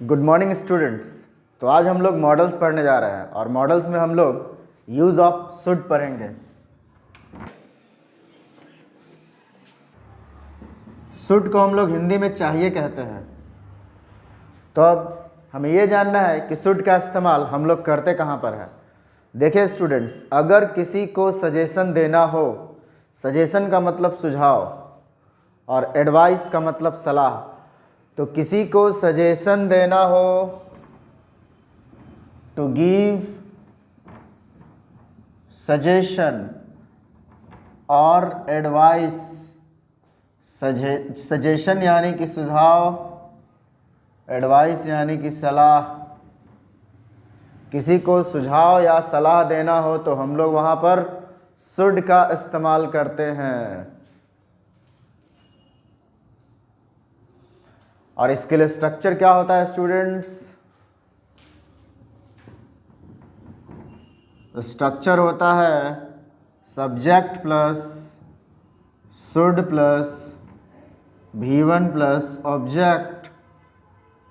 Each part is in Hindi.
Good morning students. तो आज हम लोग मॉडल्स पढ़ने जा रहे हैं और मॉडल्स में हम लोग यूज़ ऑफ शुड पढ़ेंगे। शुड को हम लोग हिंदी में चाहिए कहते हैं। तो अब हमें ये जानना है कि शुड का इस्तेमाल हम लोग करते कहाँ पर है। देखिए स्टूडेंट्स, अगर किसी को सजेशन देना हो, सजेशन का मतलब सुझाव और एडवाइस का मतलब सलाह, तो किसी को सजेशन देना हो, टू गिव सजेशन और एडवाइस, सजेशन यानी कि सुझाव, एडवाइस यानी कि सलाह, किसी को सुझाव या सलाह देना हो तो हम लोग वहाँ पर शुड का इस्तेमाल करते हैं। और इसके लिए स्ट्रक्चर क्या होता है स्टूडेंट्स? स्ट्रक्चर होता है subject plus should plus V1 plus object.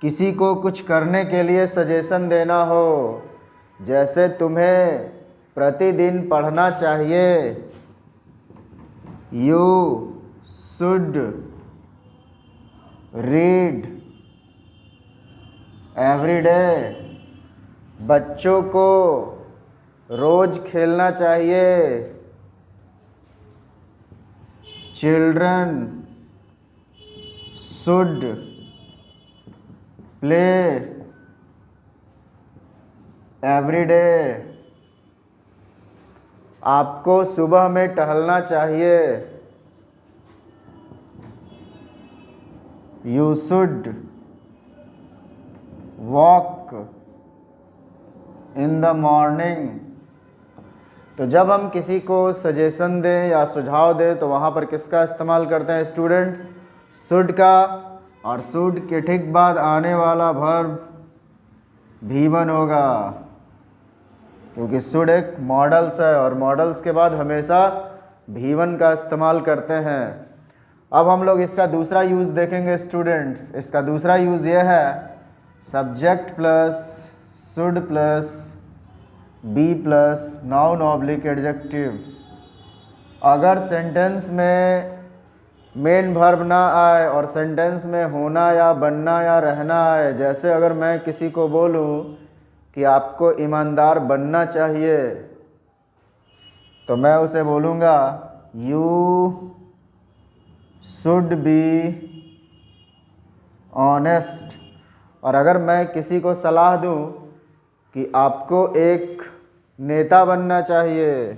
किसी को कुछ करने के लिए सजेशन देना हो, जैसे तुम्हें प्रतिदिन पढ़ना चाहिए, you should read every day. बच्चों को रोज खेलना चाहिए, children should play every day. आपको सुबह में टहलना चाहिए, you should walk in the morning. तो जब हम किसी को सजेशन दें या सुझाव दें तो वहाँ पर किसका इस्तेमाल करते हैं स्टूडेंट्स? शुड का। और शुड के ठीक बाद आने वाला वर्ब V1 होगा, क्योंकि शुड एक मॉडल्स है और मॉडल्स के बाद हमेशा V1 का इस्तेमाल करते हैं। अब हम लोग इसका दूसरा यूज़ देखेंगे स्टूडेंट्स। इसका दूसरा यूज़ ये है subject plus should plus be plus noun oblique adjective. अगर सेंटेंस में मेन वर्ब ना आए और सेंटेंस में होना या बनना या रहना आए, जैसे अगर मैं किसी को बोलूँ कि आपको ईमानदार बनना चाहिए, तो मैं उसे बोलूँगा यू शुड बी ऑनेस्ट। और अगर मैं किसी को सलाह दूं कि आपको एक नेता बनना चाहिए,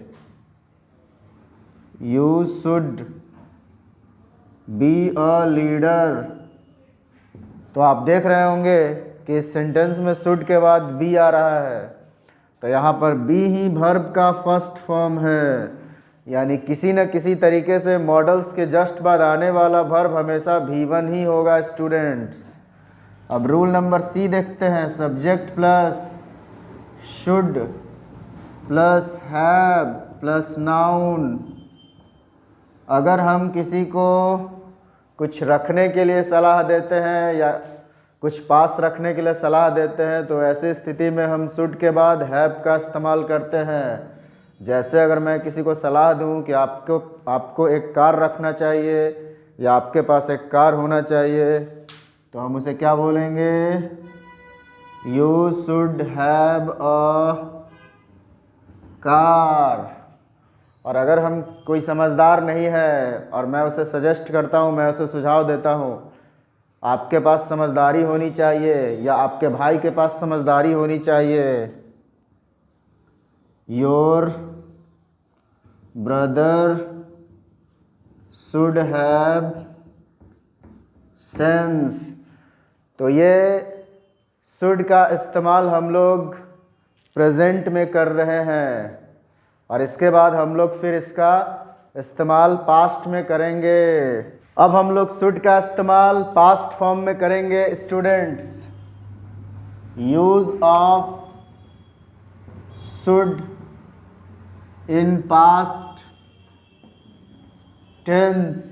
you should be a leader. तो आप देख रहे होंगे कि इस सेंटेंस में शुड के बाद बी आ रहा है, तो यहाँ पर बी ही वर्ब का फर्स्ट फॉर्म है, यानी किसी न किसी तरीके से मॉडल्स के जस्ट बाद आने वाला वर्ब हमेशा V1 ही होगा स्टूडेंट्स। अब रूल नंबर C देखते हैं। Subject plus should plus have plus noun. अगर हम किसी को कुछ रखने के लिए सलाह देते हैं या कुछ पास रखने के लिए सलाह देते हैं, तो ऐसी स्थिति में हम शुड के बाद हैव का इस्तेमाल करते हैं। जैसे अगर मैं किसी को सलाह दूं कि आपको एक कार रखना चाहिए या आपके पास एक कार होना चाहिए, तो हम उसे क्या बोलेंगे? You should have a car. और अगर हम कोई समझदार नहीं है और मैं उसे सजेस्ट करता हूँ, मैं उसे सुझाव देता हूँ, आपके पास समझदारी होनी चाहिए या आपके भाई के पास समझदारी होनी चाहिए, your brother should have sense. तो ये शुड का इस्तेमाल हम लोग प्रेजेंट में कर रहे हैं और इसके बाद हम लोग फिर इसका इस्तेमाल पास्ट में करेंगे। अब हम लोग शुड का इस्तेमाल पास्ट फॉर्म में करेंगे students. Use of should in past tense.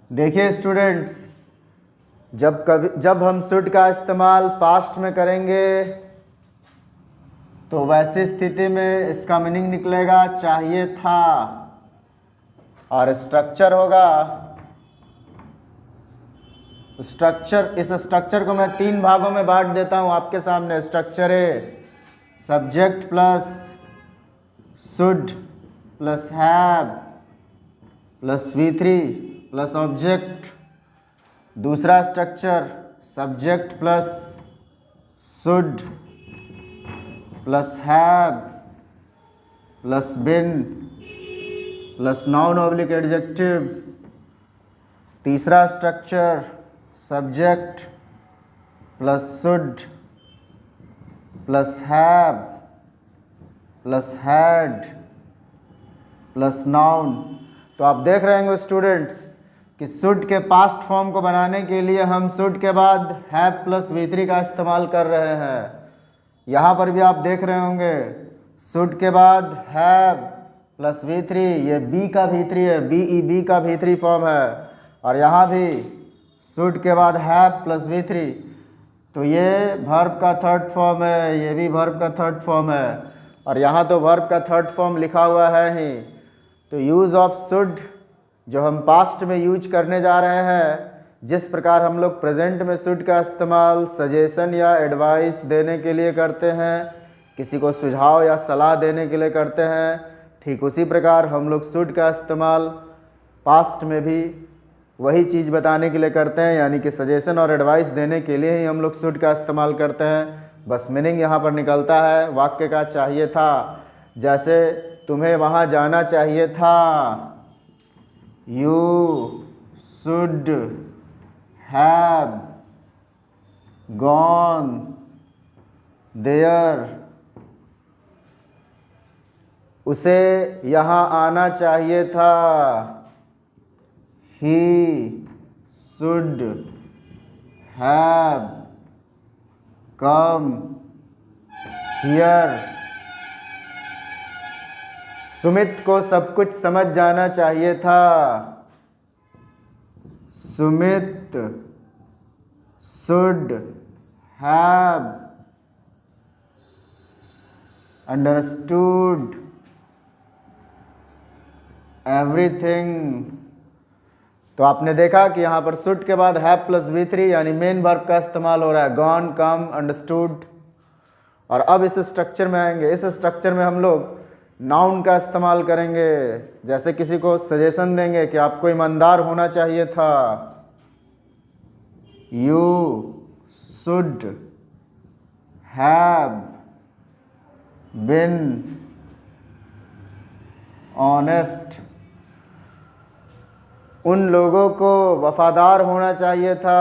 देखिए स्टूडेंट्स, जब हम शुड का इस्तेमाल पास्ट में करेंगे तो वैसी स्थिति में इसका मीनिंग निकलेगा चाहिए था, और स्ट्रक्चर होगा स्ट्रक्चर। इस स्ट्रक्चर को मैं 3 भागों में बांट देता हूं आपके सामने। Structure A subject plus should plus have plus V3 plus object. दूसरा structure subject plus should plus have plus been plus noun oblique adjective. तीसरा structure subject plus should plus have plus had plus noun. तो आप देख रहे होंगे स्टूडेंट्स कि शुड के पास्ट फॉर्म को बनाने के लिए हम शुड के बाद हैव प्लस V3 का इस्तेमाल कर रहे हैं। यहाँ पर भी आप देख रहे होंगे शुड के बाद हैव प्लस V3, ये बी का V3 है, BEB का V3 फॉर्म है। और यहाँ भी शुड के बाद हैव प्लस V3, तो ये वर्ब का थर्ड फॉर्म है, ये भी वर्ब का थर्ड फॉर्म है, और यहाँ तो वर्ब का थर्ड फॉर्म लिखा हुआ है ही। तो यूज़ ऑफ शुड जो हम पास्ट में यूज करने जा रहे हैं, जिस प्रकार हम लोग प्रेजेंट में शुड का इस्तेमाल सजेशन या एडवाइस देने के लिए करते हैं, किसी को सुझाव या सलाह देने के लिए करते हैं, ठीक उसी प्रकार हम लोग शुड का इस्तेमाल पास्ट में भी वही चीज़ बताने के लिए करते हैं, यानी कि सजेशन और एडवाइस देने के लिए ही हम लोग शुड का इस्तेमाल करते हैं। बस मीनिंग यहाँ पर निकलता है वाक्य का चाहिए था। जैसे तुम्हें वहाँ जाना चाहिए था, you should have gone there, उसे यहाँ आना चाहिए था, he should have come here, Sumit को सब कुछ समझ जाना चाहिए था, Sumit should have understood everything. तो आपने देखा कि यहाँ पर शुड के बाद हैव प्लस V3 यानी मेन वर्ब का इस्तेमाल हो रहा है, गॉन, कम, अंडरस्टूड। और अब इस स्ट्रक्चर में आएंगे। इस स्ट्रक्चर में हम लोग नाउन का इस्तेमाल करेंगे। जैसे किसी को सजेशन देंगे कि आपको ईमानदार होना चाहिए था, you should have been honest, उन लोगों को वफादार होना चाहिए था,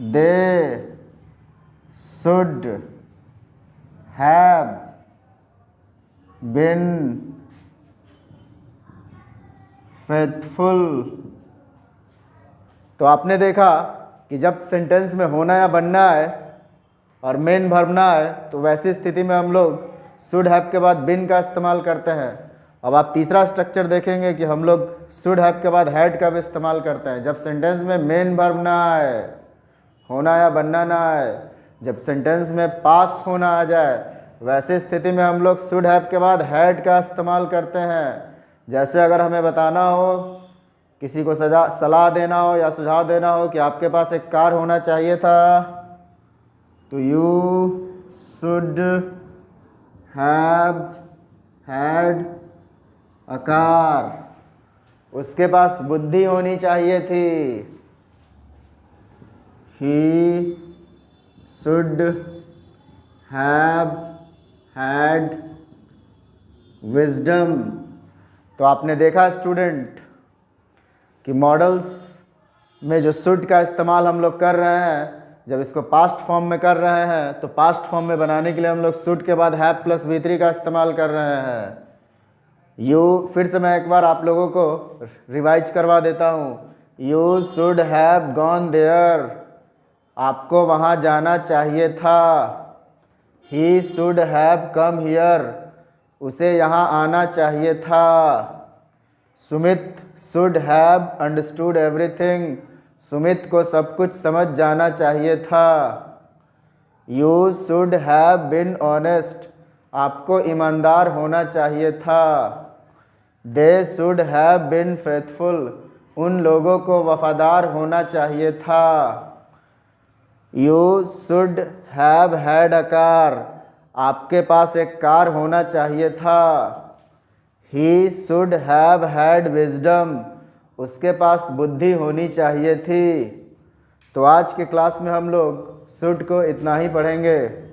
they should have been faithful. तो आपने देखा कि जब सेंटेंस में होना या बनना है और मेन वर्ब ना है, तो वैसी स्थिति में हम लोग शुड हैव के बाद बिन का इस्तेमाल करते हैं। अब आप तीसरा स्ट्रक्चर देखेंगे कि हम लोग शुड हैव के बाद हैड का भी इस्तेमाल करते हैं जब सेंटेंस में मेन वर्ब ना आए, होना या बनना ना आए, जब सेंटेंस में पास होना आ जाए, वैसी स्थिति में हम लोग शुड हैव के बाद हैड का इस्तेमाल करते हैं। जैसे अगर हमें बताना हो, किसी को सलाह देना हो या सुझाव देना हो कि आपके पास एक कार होना चाहिए था, तो you should have had a car, उसके पास बुद्धि होनी चाहिए थी, ही शुड हैव हैड विजडम। तो आपने देखा स्टूडेंट कि मॉडल्स में जो शुड का इस्तेमाल हम लोग कर रहे हैं, जब इसको पास्ट फॉर्म में कर रहे हैं, तो पास्ट फॉर्म में बनाने के लिए हम लोग शुड के बाद हैव प्लस V3 का इस्तेमाल कर रहे हैं। यू, फिर से मैं एक बार आप लोगों को रिवाइज करवा देता हूँ। You should have gone there, आपको वहाँ जाना चाहिए था। He should have come here, उसे यहाँ आना चाहिए था। Sumit should have understood everything, Sumit को सब कुछ समझ जाना चाहिए था। You should have been honest, आपको ईमानदार होना चाहिए था। They should have been faithful, उन लोगों को वफादार होना चाहिए था। You should have had a car, आपके पास एक कार होना चाहिए था। He should have had wisdom, उसके पास बुद्धि होनी चाहिए थी। तो आज के क्लास में हम लोग शुड को इतना ही पढ़ेंगे।